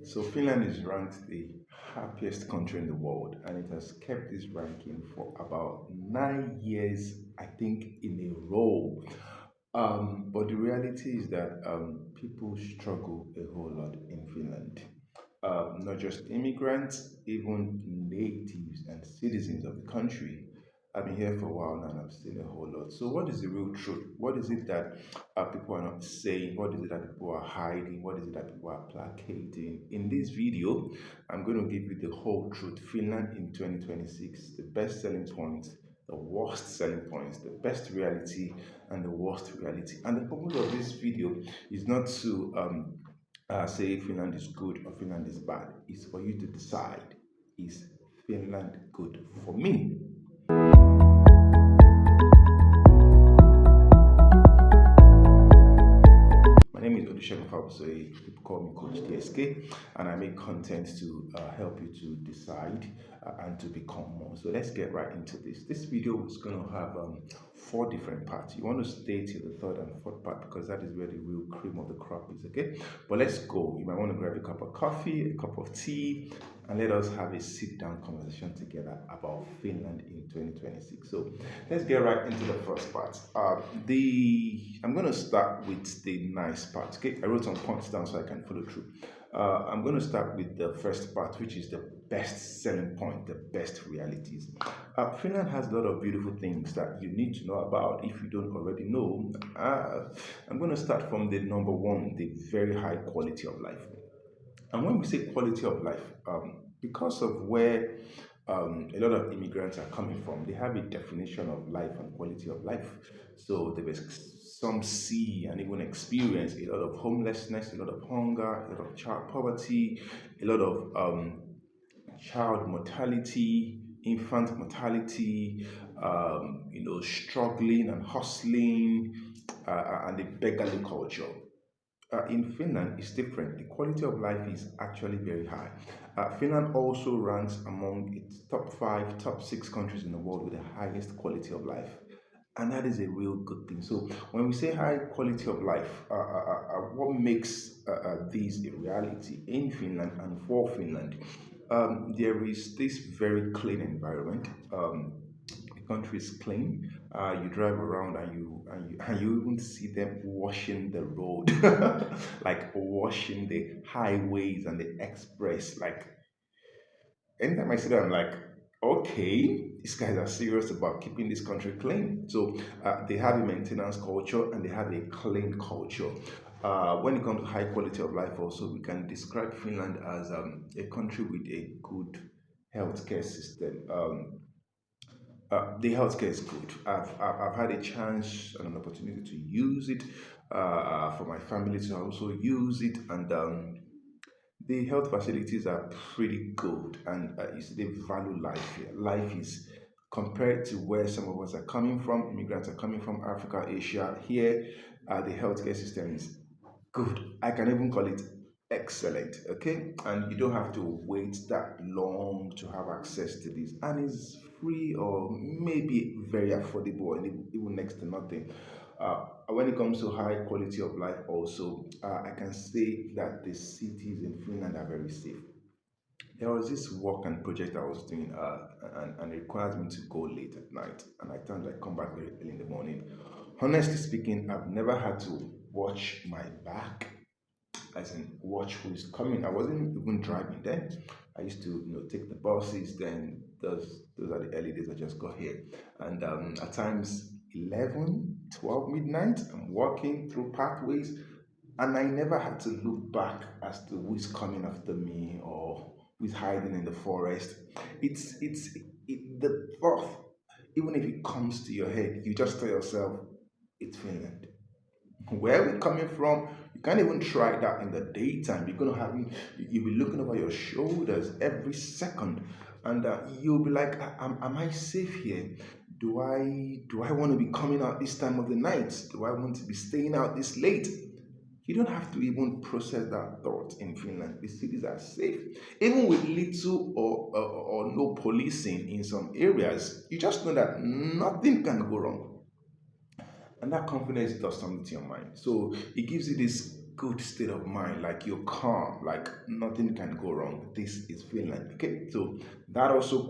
So Finland is ranked the happiest country in the world, and it has kept this ranking for about 9 years, I think, in a row. But the reality is that people struggle a whole lot in Finland. Not just immigrants, even natives and citizens of the country. I've been here for a while now and I've seen a whole lot. So, what is the real truth? What is it that people are not saying? What is it that people are hiding? What is it that people are placating? In this video, I'm going to give you the whole truth. Finland in 2026, the best selling points, the worst selling points, the best reality, and the worst reality. And the purpose of this video is not to say Finland is good or Finland is bad. It's for you to decide, is Finland good for me? My name is Odushegun Fabusoye. People call me Coach DSK, and I make content to help you to decide and to become more. So let's get right into this. This video is going to have 4 different parts. You want to stay till the third and fourth part because that is where the real cream of the crop is. Okay, but let's go. You might want to grab a cup of coffee, a cup of tea, and let us have a sit-down conversation together about Finland in 2026. So let's get right into the first part. I'm going to start with the nice part. Okay, I wrote some points down so I can follow through. I'm going to start with the first part, which is the best selling point, the best realities. Finland has a lot of beautiful things that you need to know about if you don't already know. I'm going to start from the number one, the very high quality of life. And when we say quality of life, because of where a lot of immigrants are coming from, they have a definition of life and quality of life. So some see and even experience a lot of homelessness, a lot of hunger, a lot of child poverty, a lot of child mortality, infant mortality, struggling and hustling, and the beggarly culture. In Finland, it's different. The quality of life is actually very high. Finland also ranks among its top 5, top 6 countries in the world with the highest quality of life. And that is a real good thing. So, when we say high quality of life, what makes this a reality in Finland and for Finland? There is this very clean environment. The country is clean. You drive around and you even see them washing the road, like washing the highways and the express. Like anytime I see that, I'm like, okay, these guys are serious about keeping this country clean. So they have a maintenance culture and they have a clean culture. When it comes to high quality of life, also we can describe Finland as a country with a good healthcare system. The healthcare is good. I've had a chance and an opportunity to use it for my family to also use it, and the health facilities are pretty good. And you see, they value life here. Life is compared to where some of us are coming from. Immigrants are coming from Africa, Asia. Here, the healthcare system is good. I can even call it excellent. Okay, and you don't have to wait that long to have access to this, and it's free or maybe very affordable and even next to nothing. When it comes to high quality of life, also, I can say that the cities in Finland are very safe. There was this work and project I was doing, and it requires me to go late at night, and I tend to come back very early in the morning. Honestly speaking, I've never had to watch my back, as in watch who is coming. I wasn't even driving then. I used to, take the buses. Then those are the early days. I just got here, and at times 11, 12 midnight, I'm walking through pathways, and I never had to look back as to who is coming after me or who is hiding in the forest. The thought, even if it comes to your head, you just tell yourself, it's Finland. Where we're coming from, you can't even try that in the daytime. You'll be looking over your shoulders every second, and you'll be like, am I safe here? Do I want to be coming out this time of the night? Do I want to be staying out this late? You don't have to even process that thought in Finland. The cities are safe. Even with little or no policing in some areas, you just know that nothing can go wrong. And that confidence does something to your mind. So it gives you this good state of mind, like you're calm, like nothing can go wrong. This is Finland. Okay, so that also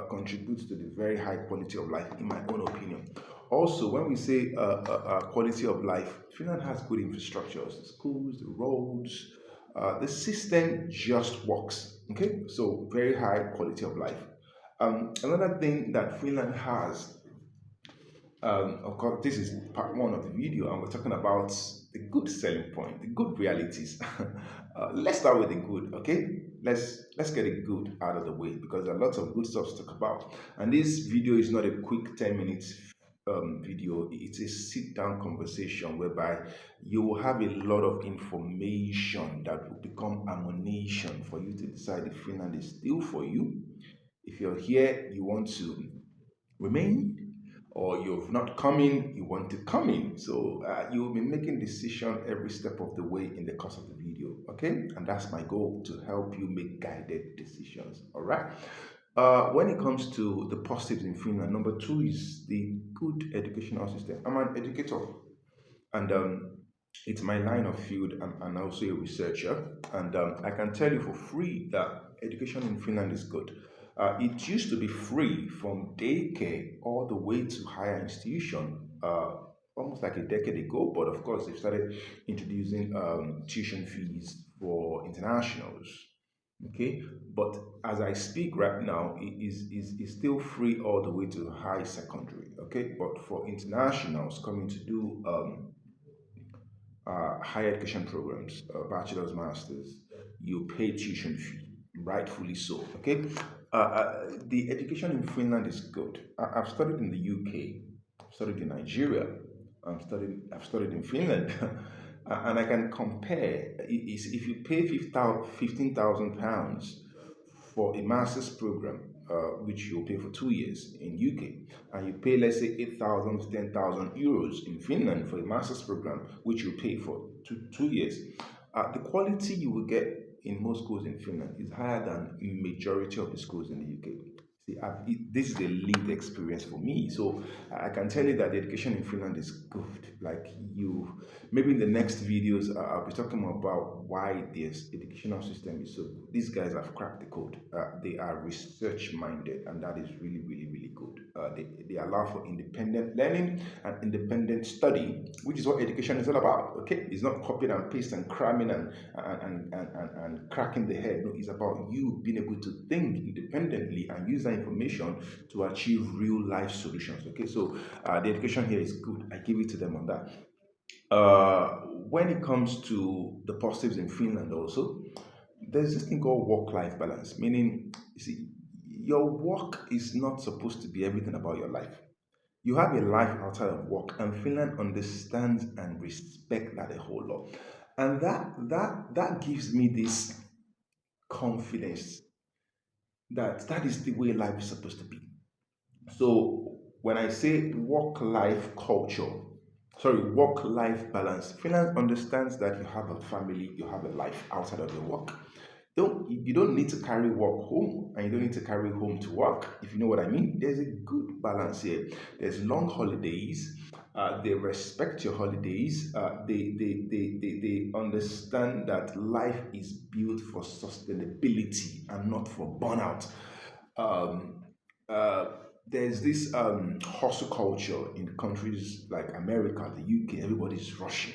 contributes to the very high quality of life, in my own opinion. Also, when we say quality of life, Finland has good infrastructures, the schools, the roads, the system just works. Okay, so very high quality of life. Another thing that Finland has, of course, this is part one of the video, and we're talking about the good selling point, the good realities. Let's start with the good, okay? Let's get the good out of the way because there are lots of good stuff to talk about. And this video is not a quick 10 minutes video. It's a sit-down conversation whereby you will have a lot of information that will become ammunition for you to decide if Finland is still for you. If you're here, you want to remain, or you've not come in, you want to come in. So you'll be making decision every step of the way in the course of the video, okay? And that's my goal, to help you make guided decisions. All right. When it comes to the positives in Finland, number two is the good educational system. I'm an educator, and it's my line of field. I'm also a researcher, and I can tell you for free that education in Finland is good. It used to be free from daycare all the way to higher institution, almost like a decade ago. But of course, they've started introducing tuition fees for internationals. Okay, but as I speak right now, it is still free all the way to high secondary. Okay, but for internationals coming to do higher education programs, bachelor's, master's, you pay tuition fee, rightfully so. Okay, the education in Finland is good. I've studied in the UK, I've studied in Nigeria, I've studied in Finland, and I can compare. If you pay £15,000 for a master's program, which you'll pay for 2 years in UK, and you pay, let's say, 8,000 to 10,000 euros in Finland for a master's program, which you pay for 2 years, the quality you will get in most schools in Finland is higher than majority of the schools in the UK. See, this is a lived experience for me, so I can tell you that the education in Finland is good. Like, you, maybe in the next videos, I'll be talking about why this educational system is so good. These guys have cracked the code. They are research minded, and that is really, really, really good. They allow for independent learning and independent study, which is what education is all about. Okay, it's not copying and paste and cramming and cracking the head. No, it's about you being able to think independently and use that information to achieve real life solutions. Okay, so the education here is good. I give it to them on that. When it comes to the positives in Finland, also, there's this thing called work-life balance, meaning, you see, your work is not supposed to be everything about your life. You have a life outside of work, and Finland understands and respects that a whole lot, and that gives me this confidence that that is the way life is supposed to be. So when I say work-life culture, sorry, work-life balance, Finland understands that you have a family, you have a life outside of your work. You don't need to carry work home, and you don't need to carry home to work, if you know what I mean. There's a good balance here. There's long holidays. They respect your holidays. They understand that life is built for sustainability and not for burnout. Um, uh, there's this hustle culture in countries like America, the UK. Everybody's rushing.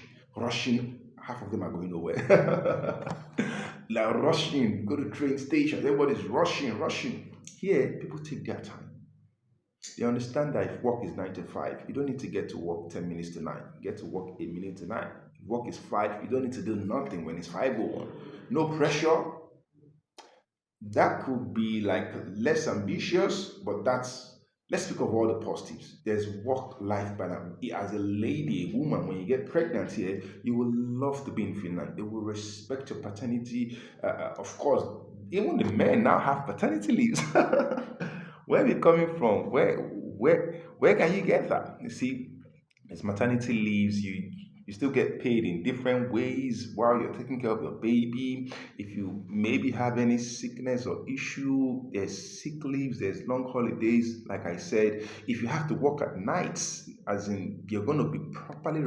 Half of them are going nowhere. Like rushing, go to train stations. Everybody's rushing. Here, people take their time. They understand that if work is 9 to 5, you don't need to get to work 10 minutes to 9. You get to work 8 minutes to 9. If work is 5, you don't need to do nothing when it's 5:01. No pressure. That could be like less ambitious, but let's speak of all the positives. There's work-life balance. As a lady, a woman, when you get pregnant here, you will love to be in Finland. They will respect your paternity. Of course, even the men now have paternity leaves. Where are we coming from? Where can you get that? You see, it's maternity leaves. You still get paid in different ways while you're taking care of your baby. If you maybe have any sickness or issue, there's sick leaves, there's long holidays. Like I said, if you have to work at nights, as in you're going to be properly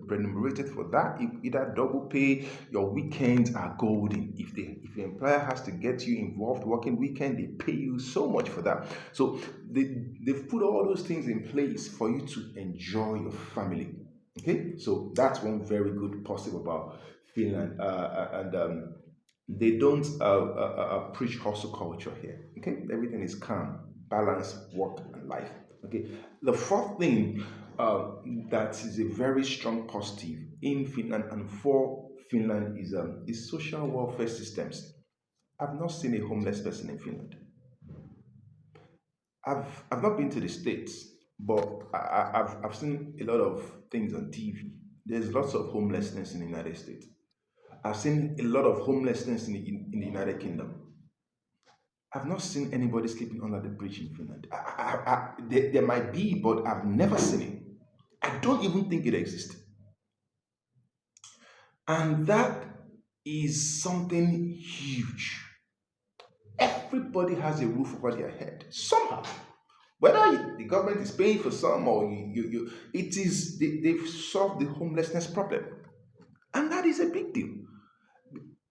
remunerated for that. Either double pay, your weekends are golden. If the employer has to get you involved working weekend, they pay you so much for that. So they've put all those things in place for you to enjoy your family. Okay, so that's one very good positive about Finland. And They don't preach hustle culture here. Okay, everything is calm, balance, work, and life. Okay, the fourth thing that is a very strong positive in Finland and for Finland is social welfare systems. I've not seen a homeless person in Finland. I've not been to the States, but I've seen a lot of things on TV. There's lots of homelessness in the United States. I've seen a lot of homelessness in the United Kingdom. I've not seen anybody sleeping under the bridge in Finland. There might be, but I've never seen it. I don't even think it exists. And that is something huge. Everybody has a roof over their head somehow. Whether the government is paying for some or it is they've solved the homelessness problem, and that is a big deal.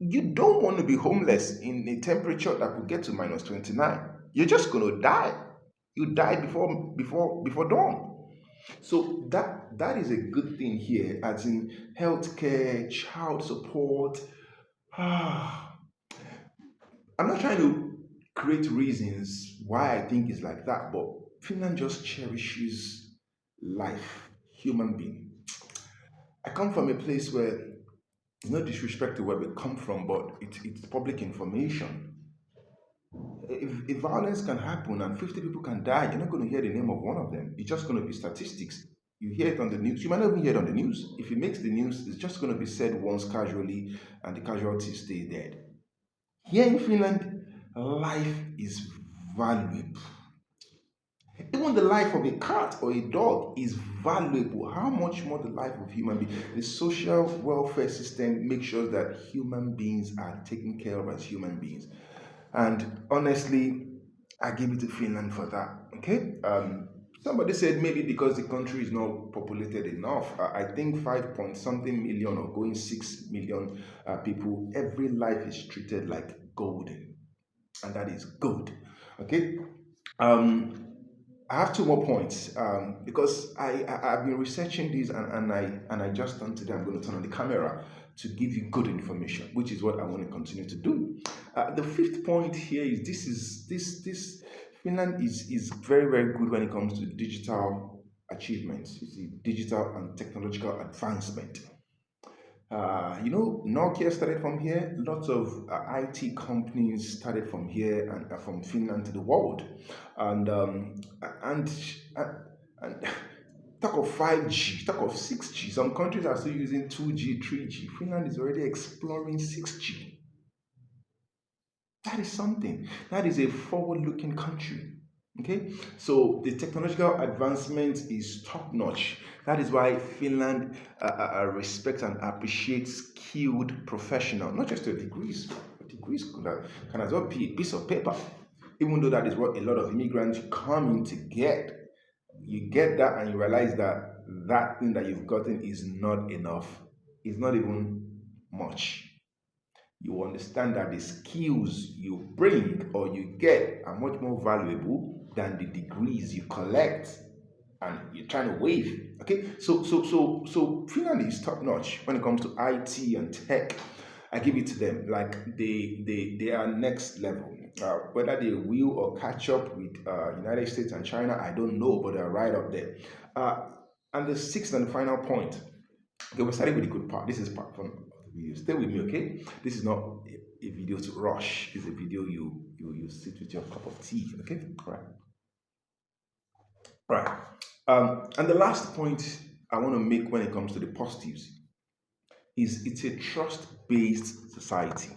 You don't want to be homeless in a temperature that could get to minus 29. You're just going to die. You die before dawn. So that is a good thing here, as in healthcare, child support. I'm not trying to create reasons why I think it's like that, but Finland just cherishes life, human being. I come from a place where, no disrespect to where we come from, but it's public information. If violence can happen and 50 people can die, you're not going to hear the name of one of them. It's just going to be statistics. You hear it on the news. You might not even hear it on the news. If it makes the news, it's just going to be said once casually and the casualties stay dead. Here in Finland, life is valuable. Even the life of a cat or a dog is valuable. How much more the life of human being? The social welfare system makes sure that human beings are taken care of as human beings. And honestly, I give it to Finland for that. Okay. Somebody said maybe because the country is not populated enough. I think 5 point something million or going 6 million people. Every life is treated like golden, and that is good. Okay. Um, I have two more points because I've been researching these and I just turned today. I'm going to turn on the camera to give you good information, which is what I want to continue to do. The fifth point here is this Finland is very very good when it comes to digital achievements. You see, digital and technological advancement. Nokia started from here. Lots of IT companies started from here and from Finland to the world, and and and talk of 5G, talk of 6G. Some countries are still using 2G, 3G. Finland is already exploring 6G. That is something. That is a forward-looking country. Okay, so the technological advancement is top notch. That is why Finland respects and appreciates skilled professional, not just your degrees. Degrees can as well be a piece of paper, even though that is what a lot of immigrants come in to get. You get that and you realize that that thing that you've gotten is not enough. It's not even much. You understand that the skills you bring or you get are much more valuable than the degrees you collect and you're trying to wave. Okay, so Finland is top notch when it comes to IT and tech. I give it to them. Like they are next level. Whether they will or catch up with United States and China, I don't know, but they're right up there. And the sixth and final point. Okay, we're starting with the good part. This is part from the video. Stay with me, okay? This is not a video to rush. It's a video you sit with your cup of tea, okay? All right. Right. And the last point I want to make when it comes to the positives is it's a trust-based society.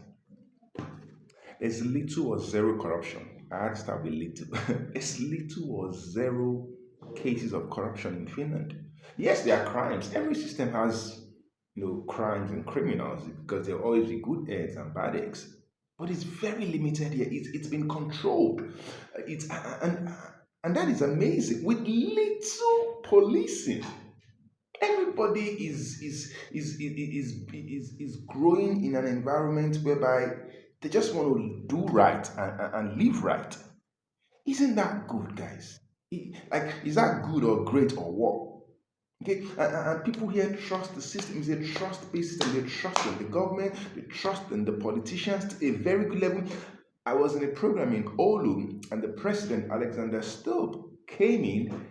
There's little or zero corruption. I had to start with little. There's little or zero cases of corruption in Finland. Yes, there are crimes. Every system has crimes and criminals because there will always be good eggs and bad eggs. But it's very limited here. It's been controlled. It's and that is amazing with little policing. Everybody is growing in an environment whereby they just want to do right and live right. Isn't that good, guys? Like, is that good or great or what? Okay, and people here trust the system. It's a trust-based system. They trust in the government, they trust in the politicians to a very good level. I was in a program in Olu, and the president, Alexander Stubb, came in,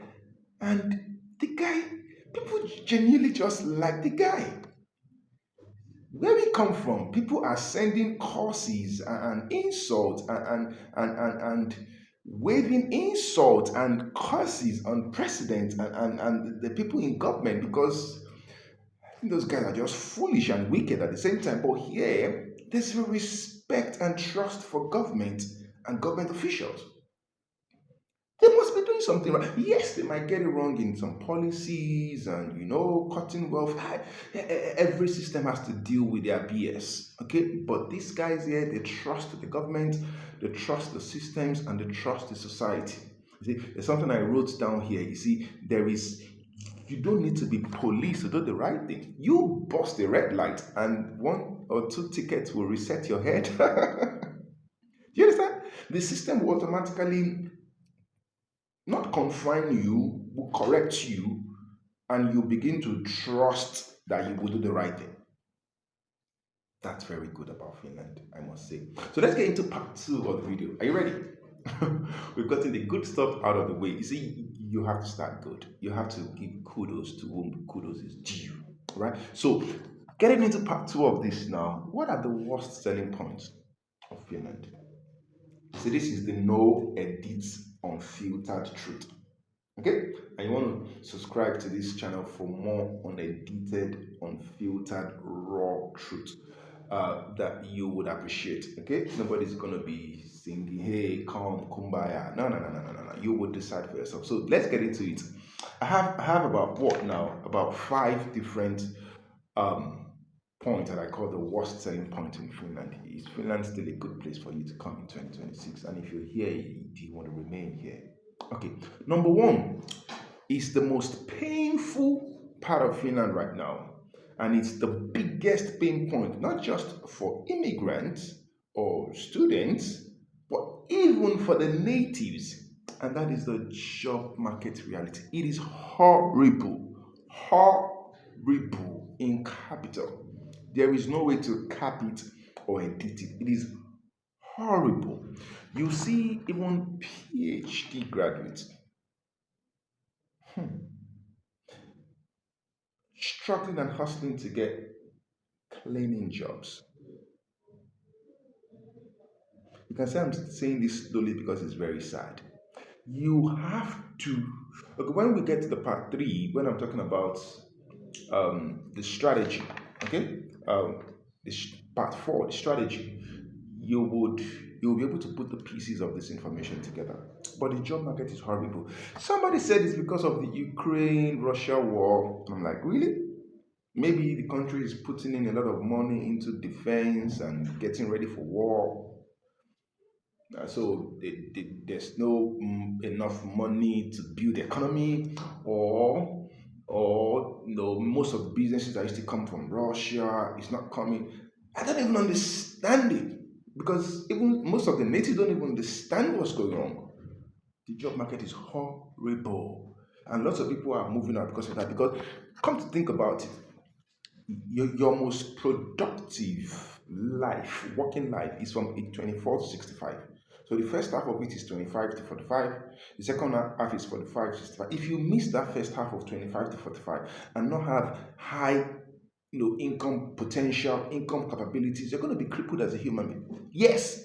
and the guy, people genuinely just like the guy. Where we come from, people are sending curses and insults and waving insults and curses on presidents and the people in government because those guys are just foolish and wicked at the same time. But here, there's respect and trust for government and government officials. They must be doing something right. Yes, they might get it wrong in some policies and cutting wealth. Every system has to deal with their BS. Okay, but these guys here, they trust the government, they trust the systems, and they trust the society. You see, there's something I wrote down here. You see, you don't need to be police to do the right thing. You bust a red light, and one or two tickets will reset your head. Do you understand? The system will automatically not confine you, will correct you, and you begin to trust that you will do the right thing. That's very good about Finland, I must say. So let's get into part two of the video. Are you ready? We've gotten the good stuff out of the way. You see, you have to start good. You have to give kudos to whom kudos is due, right? So, getting into part two of this now, what are the worst selling points of Finland? So this is the no edits unfiltered truth. Okay, and you want to subscribe to this channel for more unedited, unfiltered, raw truth that you would appreciate. Okay, nobody's gonna be singing, "Hey, come, kumbaya." No, no, no, no, no, no, no. You would decide for yourself. So let's get into it. I have about what now? About 5 different um point that I call the worst selling point in Finland. Is Finland still a good place for you to come in 2026? And if you're here, do you want to remain here? Okay, number one is the most painful part of Finland right now. And it's the biggest pain point, not just for immigrants or students, but even for the natives. And that is the job market reality. It is horrible, horrible in capital. There is no way to cap it or edit it. It is horrible. You see, even PhD graduates struggling and hustling to get cleaning jobs. You can say I'm saying this slowly because it's very sad. You have to. Okay, when we get to the part three, when I'm talking about the strategy, okay, part four, the strategy, you'll be able to put the pieces of this information together. But the job market is horrible. Somebody said it's because of the Ukraine-Russia war. I'm like, really? Maybe the country is putting in a lot of money into defense and getting ready for war. So there's no enough money to build the economy, or most of the businesses that used to come from Russia is not coming. I don't even understand it because even most of the natives don't even understand what's going on. The job market is horrible, and lots of people are moving out because of that. Because come to think about it, your most productive life, working life, is from age 24 to 65. So the first half of it is 25 to 45. The second half is 45 to 65. If you miss that first half of 25 to 45 and not have high income potential, income capabilities, you're going to be crippled as a human being. Yes,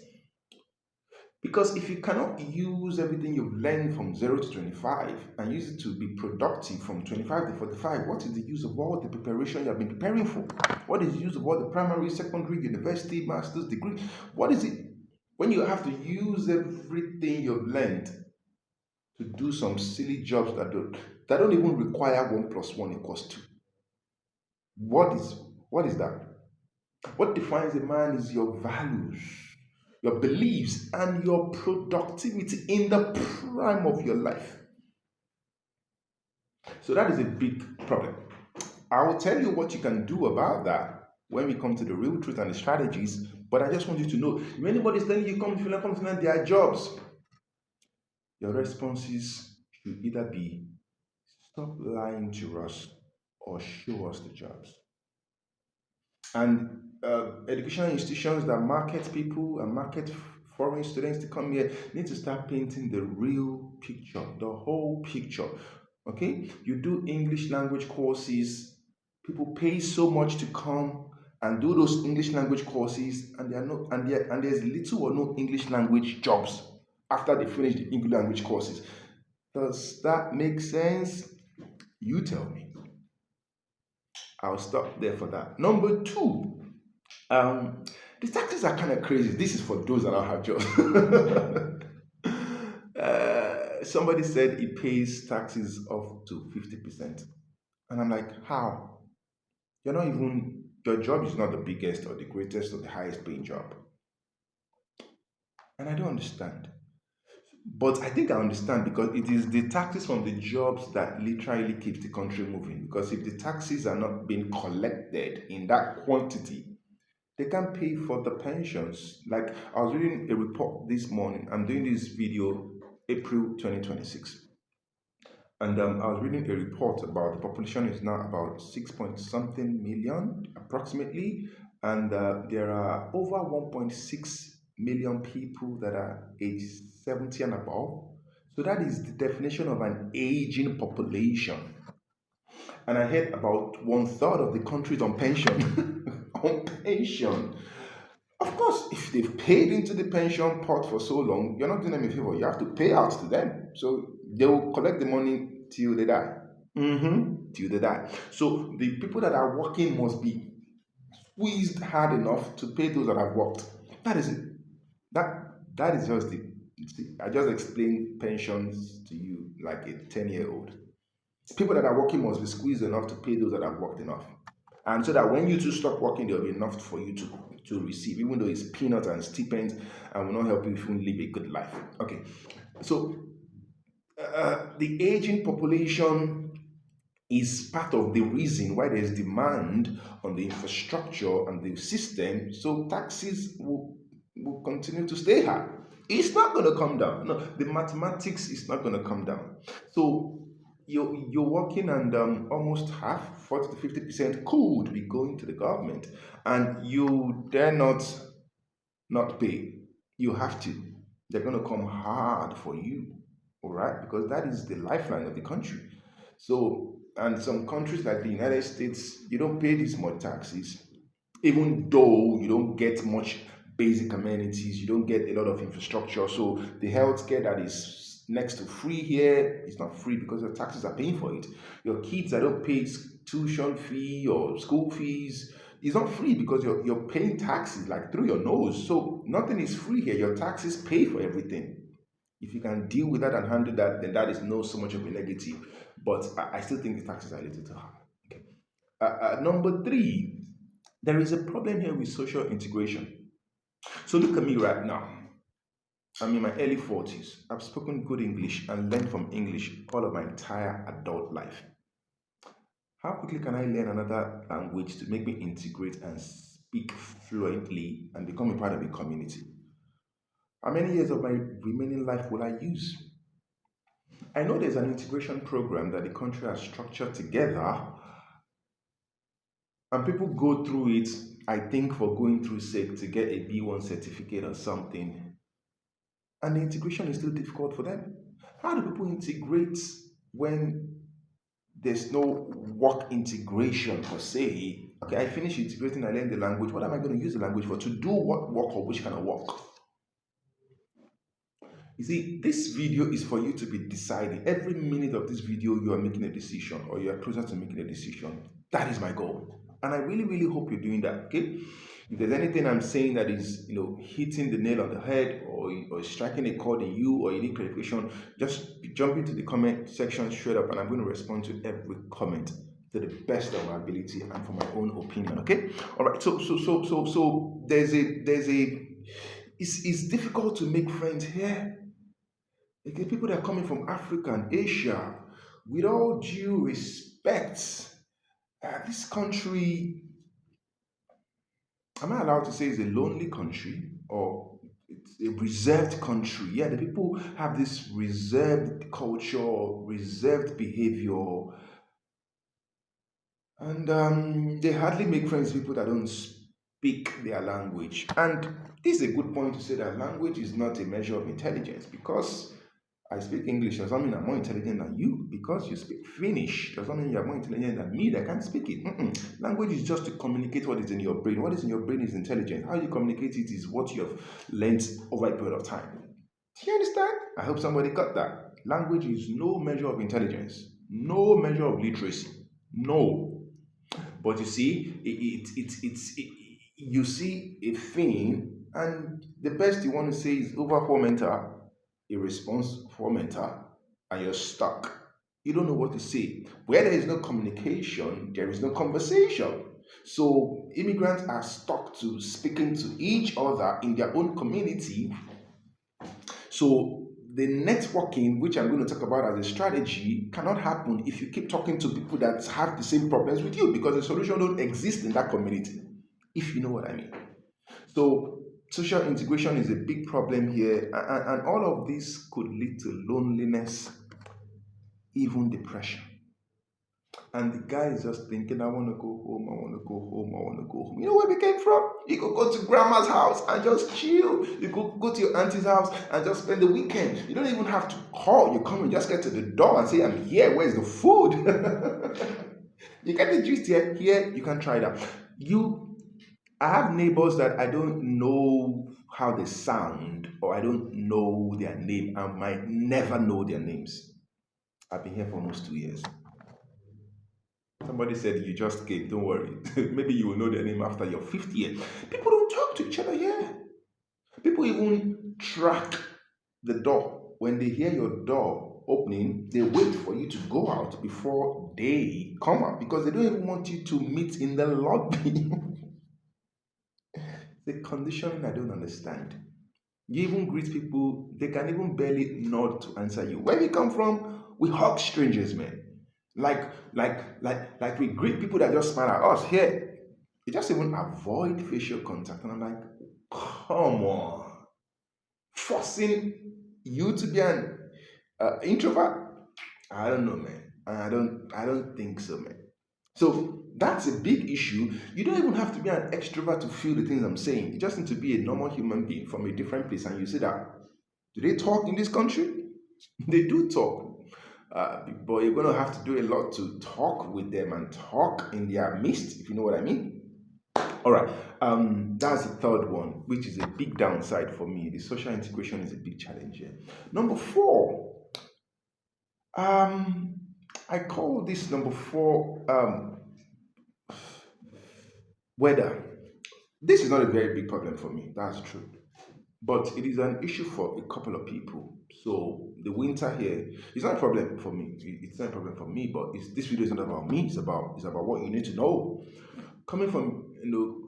because if you cannot use everything you've learned from 0 to 25 and use it to be productive from 25 to 45, what is the use of all the preparation you have been preparing for? What is the use of all the primary, secondary, university, master's degree? What is it when you have to use everything you've learned to do some silly jobs that don't even require 1 plus 1 equals 2? What is that? What defines a man is your values, your beliefs, and your productivity in the prime of your life. So that is a big problem. I will tell you what you can do about that when we come to the real truth and the strategies. But I just want you to know if anybody's telling you come to Finland, there are jobs, your responses should either be stop lying to us or show us the jobs. And educational institutions that market people and market foreign students to come here need to start painting the real picture, the whole picture. Okay, you do English language courses, people pay so much to come and do those English language courses, and there are no and there's little or no English language jobs after they finish the English language courses. Does that make sense? You tell me. I'll stop there for that. Number two, um, the taxes are kind of crazy. This is for those that don't have jobs. Somebody said it pays taxes up to 50%. And I'm like, how? You're not even, your job is not the biggest or the greatest or the highest paying job. And I don't understand. But I think I understand because it is the taxes from the jobs that literally keeps the country moving. Because if the taxes are not being collected in that quantity, they can't pay for the pensions. Like I was reading a report this morning. I'm doing this video April 2026. And I was reading a report about the population is now about 6 point something million approximately. And there are over 1.6 million people that are age 70 and above. So that is the definition of an aging population. And I heard about one third of the country is on pension. On pension. Of course, if they've paid into the pension pot for so long, you're not doing them a favor. You have to pay out to them. So they will collect the money till they die. Till they die. So the people that are working must be squeezed hard enough to pay those that have worked. That is it. That is just it. See, I just explained pensions to you like a 10-year-old. People that are working must be squeezed enough to pay those that have worked enough. And so that when you two stop working, there will be enough for you to receive, even though it's peanuts and stipends and will not help you even live a good life. Okay. So the aging population is part of the reason why there's demand on the infrastructure and the system. So taxes will continue to stay high. It's not going to come down. No, the mathematics is not going to come down. So you're working and almost half, 40 to 50% could be going to the government, and you dare not pay. You have to. They're going to come hard for you, all right? Because that is the lifeline of the country. So, and some countries like the United States, you don't pay this much taxes, even though you don't get much basic amenities, you don't get a lot of infrastructure. So the healthcare that is next to free here is not free because the taxes are paying for it. Your kids that don't pay tuition fee or school fees, it's not free because you're paying taxes like through your nose. So nothing is free here. Your taxes pay for everything. If you can deal with that and handle that, then that is not so much of a negative. But I still think the taxes are a little too high. Okay. Number three, there is a problem here with social integration. So look at me right now. I'm in my early 40s. I've spoken good English and learned from English all of my entire adult life. How quickly can I learn another language to make me integrate and speak fluently and become a part of a community? How many years of my remaining life will I use? I know there's an integration program that the country has structured together, and people go through it, I think, for going through sake to get a B1 certificate or something. And the integration is still difficult for them. How do people integrate when there's no work integration per se? Okay, I finish integrating, I learn the language. What am I going to use the language for? To do what work or which kind of work? You see, this video is for you to be deciding. Every minute of this video, you are making a decision or you are closer to making a decision. That is my goal. And I really, really hope you're doing that, okay? If there's anything I'm saying that is, hitting the nail on the head or striking a chord in you or you need clarification, just jump into the comment section straight up and I'm going to respond to every comment to the best of my ability and from my own opinion, okay? All right, so it's difficult to make friends here. Okay, people that are coming from Africa and Asia, with all due respect, This country, am I allowed to say it's a lonely country or it's a reserved country? Yeah, the people have this reserved culture, reserved behavior, and they hardly make friends with people that don't speak their language. And this is a good point to say that language is not a measure of intelligence because I speak English does not mean I'm more intelligent than you. Because you speak Finnish does not mean you're more intelligent than me that can't speak it. Mm-mm. Language is just to communicate what is in your brain. What is in your brain is intelligent. How you communicate it is what you have learned over a period of time. Do you understand? I hope somebody got that. Language is no measure of intelligence, no measure of literacy. No. But you see, you see a thing, and the best you want to say is over fomenter, a response fomenter, and you're stuck. You don't know what to say. Where there is no communication, there is no conversation. So immigrants are stuck to speaking to each other in their own community. So the networking, which I'm going to talk about as a strategy, cannot happen if you keep talking to people that have the same problems with you because the solution don't exist in that community, if you know what I mean. So social integration is a big problem here, and all of this could lead to loneliness, even depression. And the guy is just thinking, I want to go home, I want to go home, I want to go home. You know where we came from? You could go to grandma's house and just chill. You could go to your auntie's house and just spend the weekend. You don't even have to call. You come and just get to the door and say, I'm here, where's the food? You get the gist here. Here, you can try that. I have neighbors that I don't know how they sound or I don't know their name. I might never know their names. I've been here for almost 2 years. Somebody said you just came, don't worry. Maybe you will know their name after your fifth year. People don't talk to each other here. People even track the door. When they hear your door opening, they wait for you to go out before they come out because they don't even want you to meet in the lobby. The conditioning I don't understand. You even greet people, they can even barely nod to answer you. Where we come from, we hug strangers, man. Like we greet people that just smile at us here. You just even avoid facial contact. And I'm like, come on. Forcing you to be an introvert? I don't know, man. I don't think so, man. So that's a big issue. You don't even have to be an extrovert to feel the things I'm saying. You just need to be a normal human being from a different place. And you say that, do they talk in this country? They do talk. But you're going to have to do a lot to talk with them and talk in their midst, if you know what I mean. All right. That's the third one, which is a big downside for me. The social integration is a big challenge here. Number four, um, I call this number four weather. This is not a very big problem for me. That's true. But it is an issue for a couple of people. So the winter here is not a problem for me. It's not a problem for me. But this video is not about me. It's about what you need to know. Coming from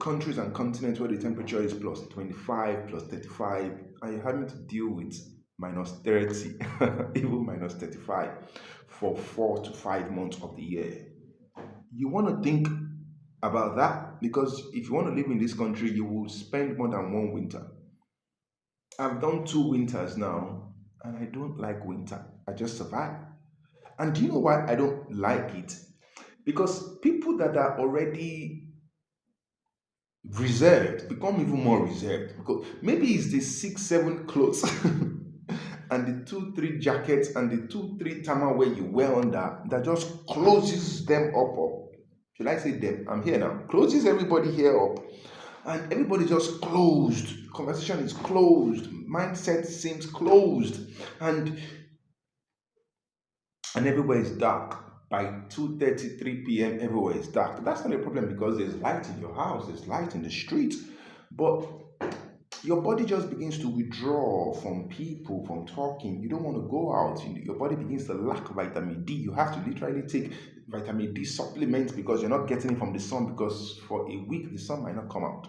countries and continents where the temperature is plus 25, plus 35, and you're having to deal with minus 30, even minus 35 for 4 to 5 months of the year. You want to think about that because if you want to live in this country, you will spend more than one winter. I've done 2 winters now, and I don't like winter. I just survive. And do you know why I don't like it? Because people that are already reserved become even more reserved. Because maybe it's the 6, 7 clothes and the 2, 3 jackets and the 2, 3 thermal wear you wear under that just closes them up. Or should I say them? I'm here now. Closes everybody here up. And everybody just closed. Conversation is closed. Mindset seems closed. And everywhere is dark. By 2:30, 3 p.m., everywhere is dark. That's not a problem because there's light in your house, there's light in the street. But your body just begins to withdraw from people, from talking. You don't want to go out. Your body begins to lack vitamin D. You have to literally take vitamin D supplements because you're not getting it from the sun because for a week the sun might not come out.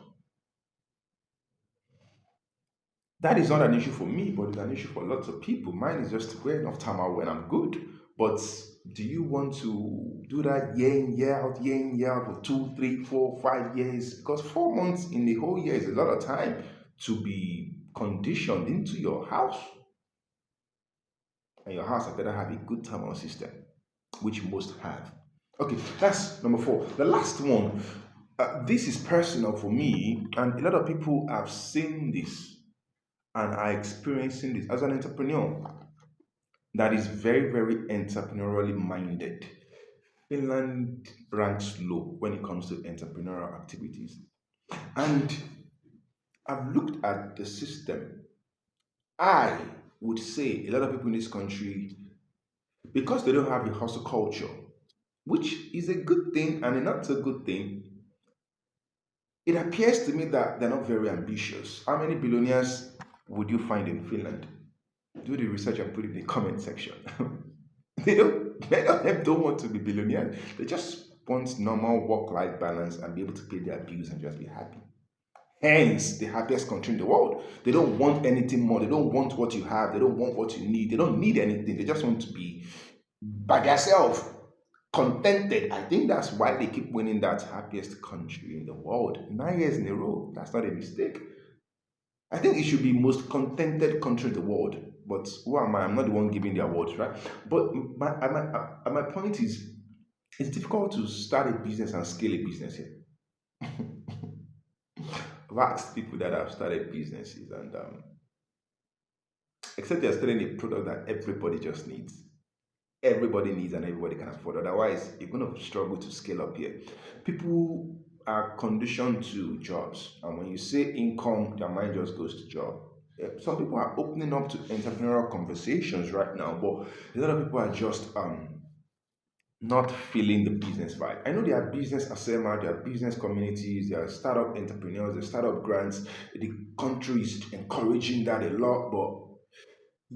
That is not an issue for me, but it's an issue for lots of people. Mine is just wear enough time out when I'm good. But do you want to do that year in, year out for 2, 3, 4, 5 years? Because 4 months in the whole year is a lot of time to be conditioned into your house. And your house had better have a good thermal system, which most have. Okay, that's number four. The last one, this is personal for me, and a lot of people have seen this and are experiencing this as an entrepreneur that is very, very entrepreneurially minded. Finland ranks low when it comes to entrepreneurial activities. And I've looked at the system. I would say a lot of people in this country, because they don't have a hustle culture, which is a good thing and a not so good thing, it appears to me that they're not very ambitious. How many billionaires would you find in Finland? Do the research and put it in the comment section. Many of them don't want to be billionaires. They just want normal work-life balance and be able to pay their bills and just be happy. Hence, the happiest country in the world. They don't want anything more. They don't want what you have. They don't want what you need. They don't need anything. They just want to be by themselves, contented. I think that's why they keep winning that happiest country in the world 9 years in a row. That's not a mistake. I think it should be most contented country in the world. But who am I? I'm not the one giving the awards, right? But my point is, it's difficult to start a business and scale a business here. I've asked people that have started businesses, and except they're selling a product that everybody just needs. Everybody needs and everybody can afford. Otherwise, you're going to struggle to scale up here. People are conditioned to jobs, and when you say income, their mind just goes to job. Some people are opening up to entrepreneurial conversations right now, but a lot of people are just not feeling the business vibe. I know there are business asema, there are business communities, there are startup entrepreneurs, there are startup grants. The country is encouraging that a lot, but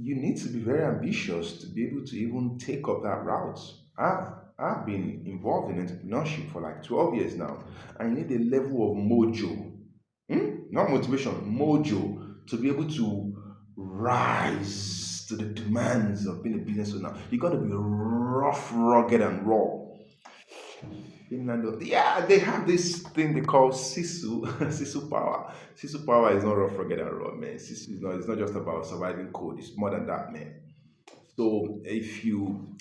you need to be very ambitious to be able to even take up that route. I've been involved in entrepreneurship for like 12 years now. I need a level of mojo, not motivation, mojo, to be able to rise to the demands of being a business owner. You got to be rough, rugged, and raw. Finland, yeah, they have this thing they call sisu, sisu power. Sisu power is not rough, rugged, and raw, man. Sisu is not. It's not just about surviving code. It's more than that, man. So if you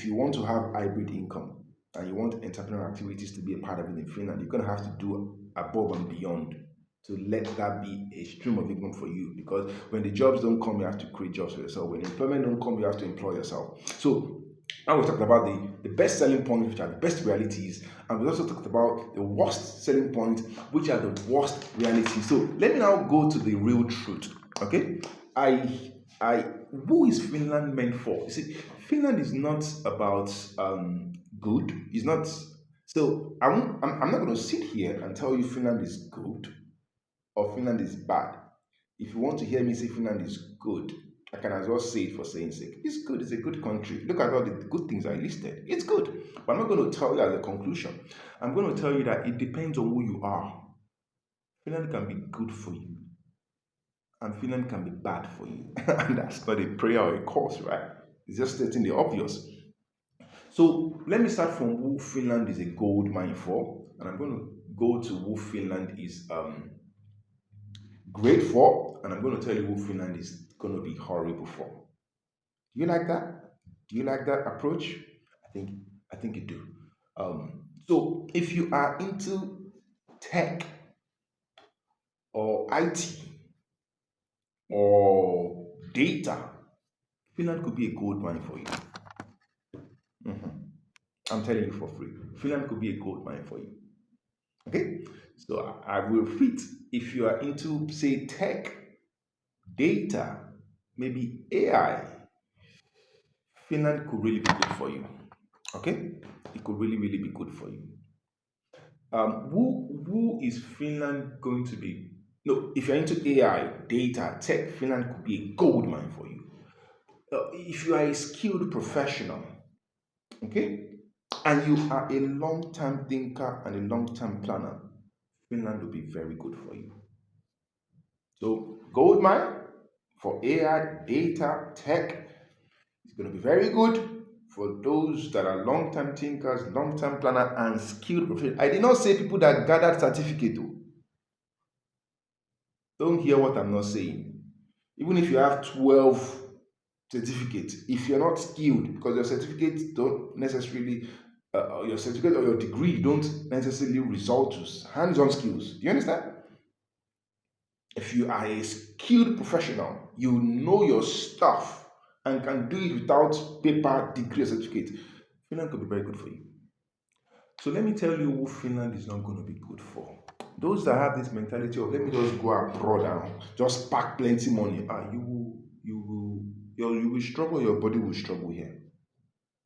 want to have hybrid income and you want entrepreneurial activities to be a part of it in Finland, you're gonna have to do above and beyond to let that be a stream of income for you. Because when the jobs don't come, you have to create jobs for yourself. When employment don't come, you have to employ yourself. So now we talked about the best selling points, which are the best realities, and we also talked about the worst selling points, which are the worst realities. So let me now go to the real truth. Okay, I who is Finland meant for? You see, Finland is not about good. It's not. So I'm not going to sit here and tell you Finland is good or Finland is bad. If you want to hear me say Finland is good, I can as well say it for saying sake. It's good. It's a good country. Look at all the good things I listed. It's good. But I'm not going to tell you as a conclusion. I'm going to tell you that it depends on who you are. Finland can be good for you, and Finland can be bad for you. And that's not a prayer or a curse, right? It's just stating the obvious. So let me start from who Finland is a gold mine for, and I'm going to go to who Finland is great for, and I'm going to tell you who Finland is going to be horrible for. Do you like that? Do you like that approach? I think I think you do. So if you are into tech or IT or data, Finland could be a gold mine for you. Mhm. I'm telling you for free. Finland could be a gold mine for you. Okay? So I will repeat. If you are into, say, tech, data, maybe AI, Finland could really be good for you. Okay? It could really, really be good for you. Who is Finland going to be? No, if you're into AI, data, tech, Finland could be a gold mine for you. If you are a skilled professional, okay, and you are a long-term thinker and a long-term planner, Finland will be very good for you. So, gold mine for AI, data, tech is going to be very good. for those that are long-term thinkers, long-term planner, and skilled professionals. I did not say people that gathered certificate. Oh. Don't hear what I'm not saying. Even if you have 12 certificates, if you're not skilled, because your certificates don't necessarily, your certificate or your degree don't necessarily result to hands-on skills. Do you understand? If you are a skilled professional, you know your stuff and can do it without paper, degree, or certificate, Finland could be very good for you. So let me tell you who Finland is not going to be good for. Those that have this mentality of let me just go abroad and just pack plenty money, you will struggle. Your body will struggle here.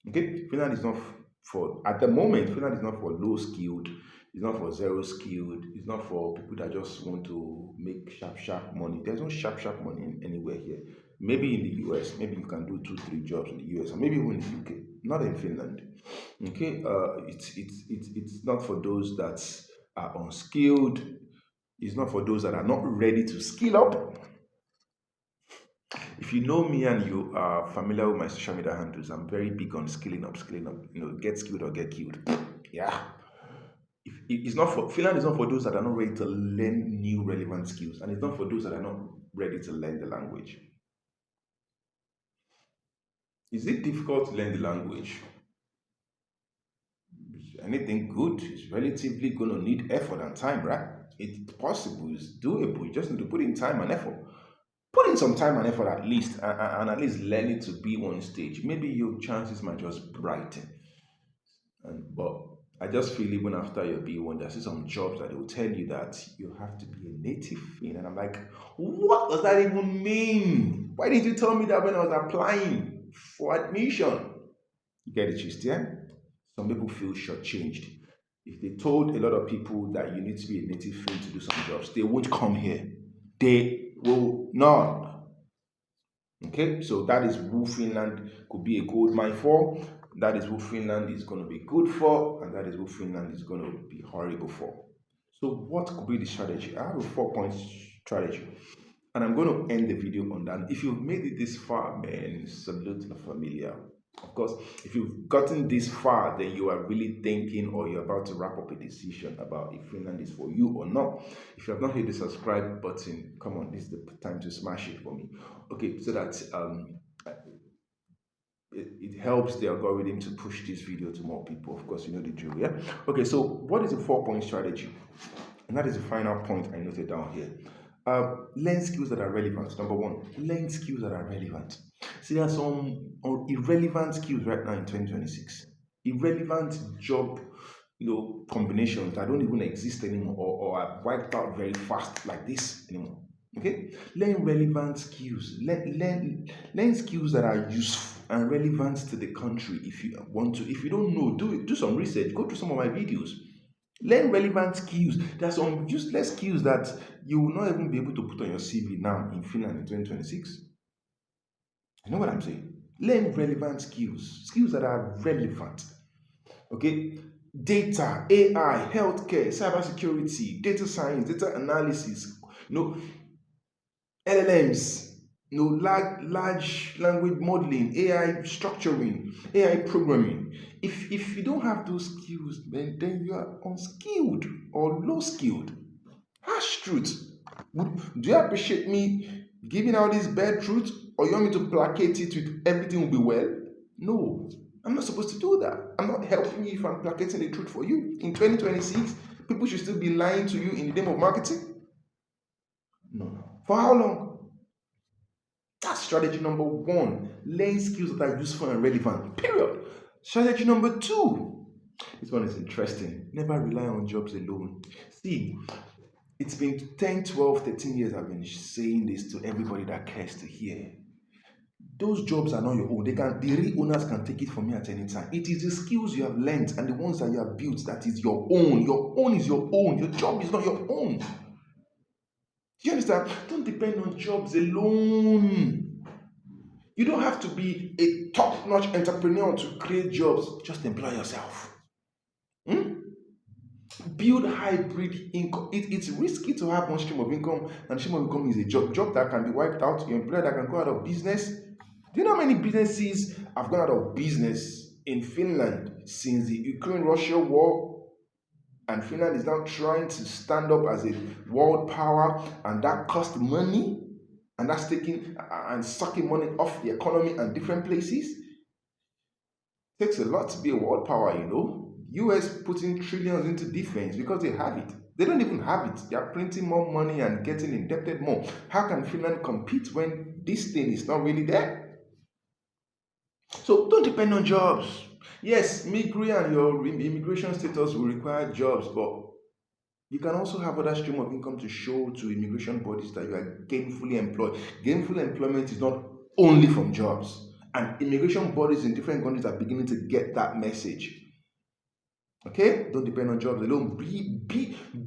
Okay, Finland is not for at the moment. Finland is not for low skilled. It's not for zero skilled. It's not for people that just want to make sharp money. There's no sharp money anywhere here. Maybe in the US, maybe you can do 2-3 jobs in the US, or maybe even in the UK. Not in Finland. Okay, it's not for those that are unskilled. It's not for those that are not ready to skill up. If you know me and you are familiar with my social media handles, I'm very big on skilling up. Get skilled or get killed. Yeah. It's not for Finland is not for those that are not ready to learn new relevant skills, and it's not for those that are not ready to learn the language. Is it difficult to learn the language? Anything good is relatively going to need effort and time, right? It's possible, it's doable. You just need to put in time and effort. Put in some time and effort at least, and at least learn it to be one stage. Maybe your chances might just brighten. But I just feel even after your B1, there's some jobs that will tell you that you have to be a native Finn. And I'm like, what does that even mean? Why didn't you tell me that when I was applying for admission? You get it, Christian? Some people feel shortchanged. If they told a lot of people that you need to be a native Finn to do some jobs, they won't come here. They will not. Okay, so that is who Finland could be a gold mine for. That is who Finland is going to be good for, and that is who Finland is going to be horrible for. So, what could be the strategy? I have a 4-point strategy, and I'm going to end the video on that. If you've made it this far, man, salute La Familia. Of course, if you've gotten this far, then you are really thinking or you're about to wrap up a decision about if Finland is for you or not. If you have not hit the subscribe button, come on, this is the time to smash it for me. Okay, so that it helps the algorithm to push this video to more people. Of course, you know the drill, yeah? Okay, so what is the 4-point strategy? And that is the final point I noted down here. Learn skills that are relevant. Number 1, learn skills that are relevant. See, there are some irrelevant skills right now in 2026. Irrelevant job, combinations that don't even exist anymore or are wiped out very fast like this anymore. Okay, learn relevant skills. Learn skills that are useful and relevant to the country. If you want to, if you don't know, do some research. Go to some of my videos. Learn relevant skills. There are some useless skills that you will not even be able to put on your CV now in Finland in 2026. You know what I'm saying? Learn relevant skills that are relevant. Okay, data, AI, healthcare, cybersecurity, data science, data analysis. LLMs, large language modeling, AI structuring, AI programming. If you don't have those skills, then you are unskilled or low skilled. Harsh truth. Do you appreciate me giving out this bad truth, or you want me to placate it with everything will be well? No, I'm not supposed to do that. I'm not helping you if I'm placating the truth for you. In 2026, people should still be lying to you in the name of marketing? No. For how long? That's strategy number 1. Learn skills that are useful and relevant. Period. Strategy number 2. This one is interesting. Never rely on jobs alone. See, it's been 10, 12, 13 years I've been saying this to everybody that cares to hear. Those jobs are not your own. The real owners can take it from you at any time. It is the skills you have learned and the ones that you have built that is your own. Your own is your own. Your job is not your own. Do you understand? Don't depend on jobs alone. You don't have to be a top-notch entrepreneur to create jobs. Just employ yourself. Build hybrid income. It's risky to have one stream of income, and stream of income is a job that can be wiped out. Your employer that can go out of business. Do you know how many businesses have gone out of business in Finland since the Ukraine-Russia war? And Finland is now trying to stand up as a world power, and that costs money, and that's taking and sucking money off the economy and different places. It takes a lot to be a world power, you know. US putting trillions into defense because they have it. They don't even have it. They are printing more money and getting indebted more. How can Finland compete when this thing is not really there? So don't depend on jobs. Yes, migrant and your immigration status will require jobs, but you can also have other stream of income to show to immigration bodies that you are gainfully employed. Gainful employment is not only from jobs. And immigration bodies in different countries are beginning to get that message. Okay? Don't depend on jobs alone.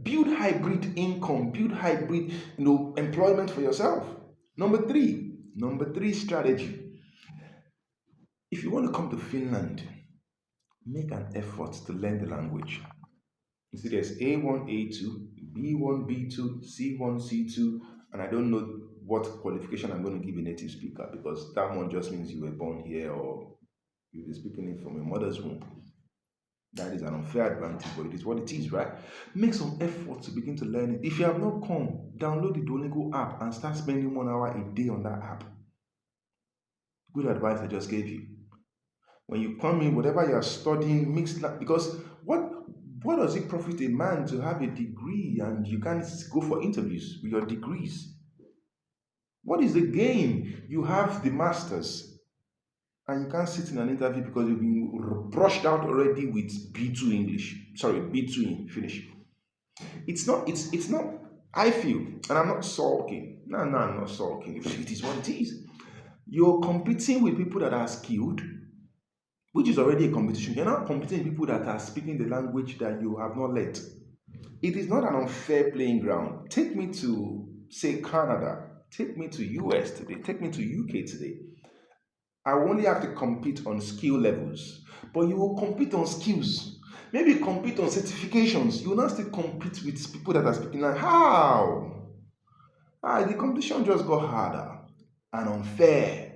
Build hybrid income, build hybrid employment for yourself. Number three strategy. If you want to come to Finland, make an effort to learn the language. You see, there's A1, A2, B1, B2, C1, C2, and I don't know what qualification I'm going to give a native speaker because that one just means you were born here or you're speaking it from your mother's womb. That is an unfair advantage, but it is what it is, right? Make some effort to begin to learn it. If you have not come, download the Duolingo app and start spending 1 hour a day on that app. Good advice I just gave you. When you come in, whatever you are studying, because what does it profit a man to have a degree and you can't go for interviews with your degrees? What is the gain? You have the masters and you can't sit in an interview because you've been brushed out already with B2 English. Sorry, B2 in Finnish. It's not, I feel, and I'm not sulking. No, I'm not sulking. It is what it is. You're competing with people that are skilled, which is already a competition. You're not competing with people that are speaking the language that you have not learnt. It is not an unfair playing ground. Take me to, say, Canada. Take me to US today. Take me to UK today. I will only have to compete on skill levels. But you will compete on skills. Maybe compete on certifications. You will not still compete with people that are speaking like, how? The competition just got harder and unfair.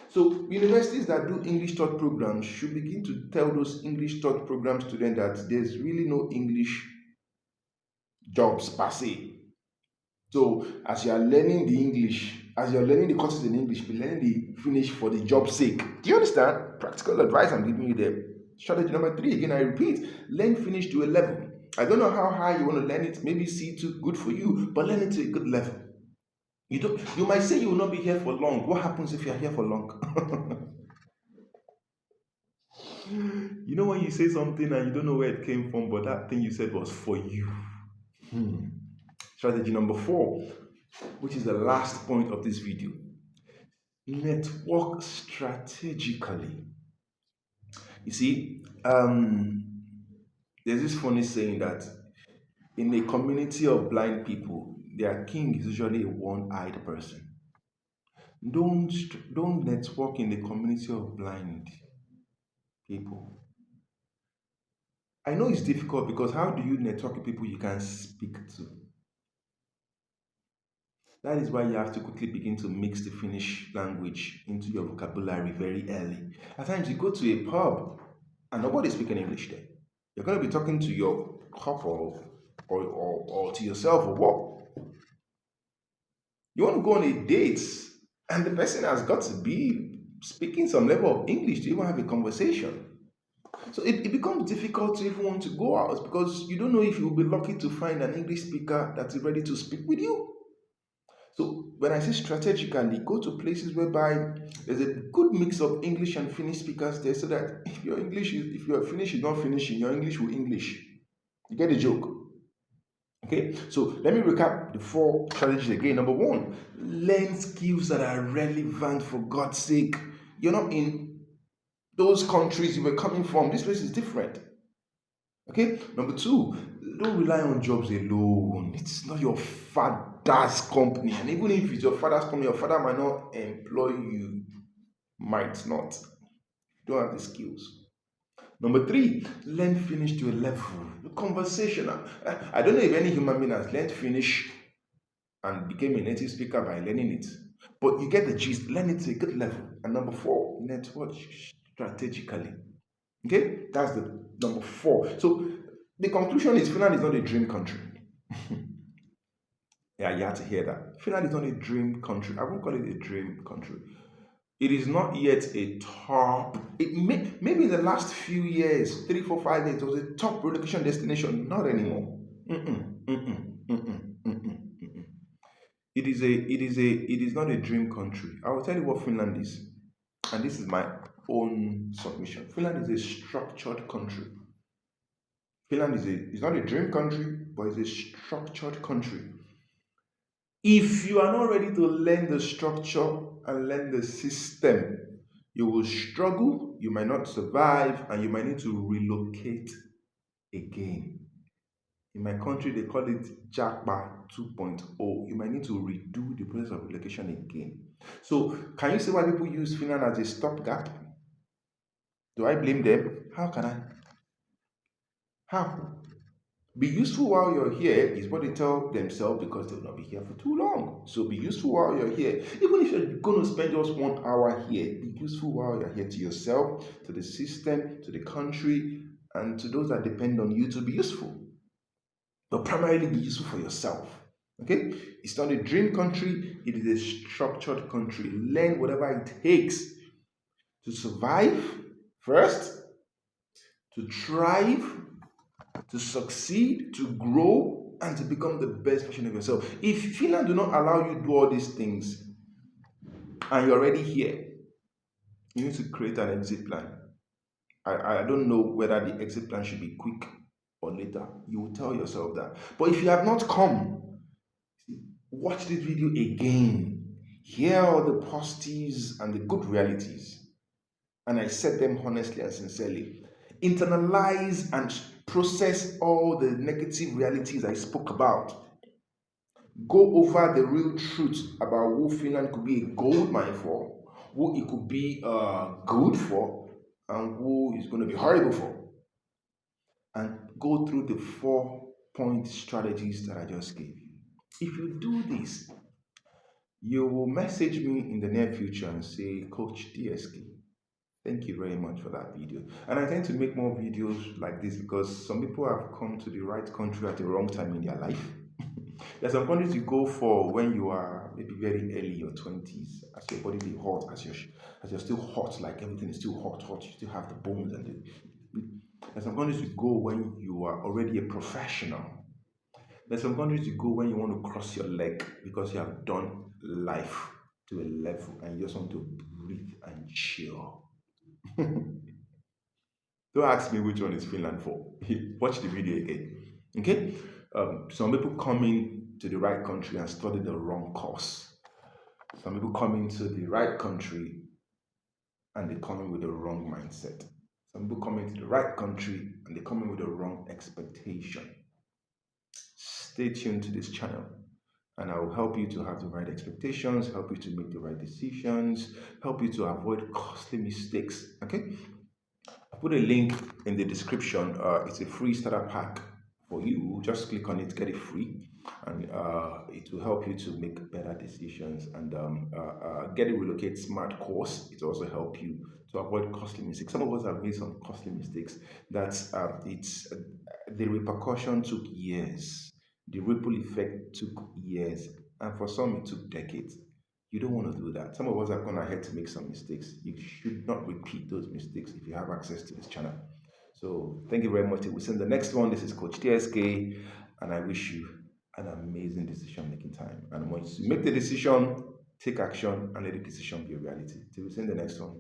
So universities that do English taught programs should begin to tell those English taught program students that there's really no English jobs per se. So as you are learning the English, as you are learning the courses in English, be learning the Finnish for the job's sake. Do you understand? Practical advice I'm giving you there. Strategy number 3, again I repeat, learn Finnish to a level. I don't know how high you want to learn it, maybe C2, good for you, but learn it to a good level. You might say you will not be here for long. What happens if you are here for long? You know when you say something and you don't know where it came from, but that thing you said was for you. Strategy number 4, which is the last point of this video. Network strategically. You see, there's this funny saying that in a community of blind people, their king is usually a one-eyed person. Don't network in the community of blind people. I know it's difficult because how do you network with people you can't speak to? That is why you have to quickly begin to mix the Finnish language into your vocabulary very early. At times you go to a pub and nobody's speaking English there. You're going to be talking to your couple or to yourself or what? You want to go on a date and the person has got to be speaking some level of English to even have a conversation. So it becomes difficult to even want to go out because you don't know if you'll be lucky to find an English speaker that is ready to speak with you. So when I say strategically, go to places whereby there's a good mix of English and Finnish speakers there so that if your Finnish is not finishing, your English will English. You get the joke? Okay, so let me recap the 4 strategies again. Number 1, learn skills that are relevant for God's sake. You're not in those countries you were coming from. This place is different. Okay, number 2, don't rely on jobs alone. It's not your father's company. And even if it's your father's company, your father might not employ you. Might not. You don't have the skills. Number 3, learn Finnish to a level. Conversational. I don't know if any human being has learned Finnish and became a native speaker by learning it. But you get the gist, learn it to a good level. And number four, network strategically. Okay, that's the number four. So the conclusion is Finland is not a dream country. Yeah, you have to hear that. Finland is not a dream country. I won't call it a dream country. It is not yet a top. Maybe in the last few years, 3, 4, 5 years, it was a top relocation destination. Not anymore. Mm-mm, mm-mm, mm-mm, mm-mm, mm-mm. It is not a dream country. I will tell you what Finland is, and this is my own submission. Finland is a structured country. Finland is not a dream country, but it's a structured country. If you are not ready to learn the structure and learn the system, you will struggle, you might not survive, and you might need to relocate again. In my country, they call it Jackpa 2.0. You might need to redo the process of relocation again. So, can you see why people use Finland as a stopgap? Do I blame them? How can I? How? Be useful while you're here is what they tell themselves because they will not be here for too long. So be useful while you're here. Even if you're going to spend just 1 hour here, be useful while you're here to yourself, to the system, to the country, and to those that depend on you to be useful. But primarily be useful for yourself. Okay? It's not a dream country, it is a structured country. Learn whatever it takes to survive first, to thrive, to succeed, to grow, and to become the best version of yourself. If Finland do not allow you to do all these things and you're already here, you need to create an exit plan. I don't know whether the exit plan should be quick or later. You will tell yourself that. But if you have not come, watch this video again. Hear all the positives and the good realities. And I said them honestly and sincerely. Internalize and process all the negative realities I spoke about. Go over the real truth about who Finland could be a gold mine for, who it could be good for, and who is going to be horrible for. And go through the 4-point strategies that I just gave you. If you do this, you will message me in the near future and say, Coach DSK, thank you very much for that video. And I tend to make more videos like this because some people have come to the right country at the wrong time in their life. There's some countries you go for when you are maybe very early in your 20s, as your body is hot, as you're still hot, like everything is still hot, you still have the bones and there's some countries you go when you are already a professional. There's some countries you go when you want to cross your leg because you have done life to a level and you just want to breathe and chill. Don't ask me which one is Finland for. Watch the video again. Okay? Some people come in to the right country and study the wrong course. Some people come into the right country and they come in with the wrong mindset. Some people come into the right country and they come in with the wrong expectation. Stay tuned to this channel and I will help you to have the right expectations, help you to make the right decisions, help you to avoid costly mistakes. Okay? I put a link in the description. It's a free starter pack for you. Just click on it, get it free, and it will help you to make better decisions. And get a relocate smart course. It will also help you to avoid costly mistakes. Some of us have made some costly mistakes. That's the repercussion took years. The ripple effect took years, and for some it took decades. You don't want to do that. Some of us have gone ahead to make some mistakes. You should not repeat those mistakes if you have access to this channel. So thank you very much. We'll see you in the next one. This is Coach TSK, and I wish you an amazing decision making time. And once you make the decision, take action and let the decision be a reality. Till we see you in the next one.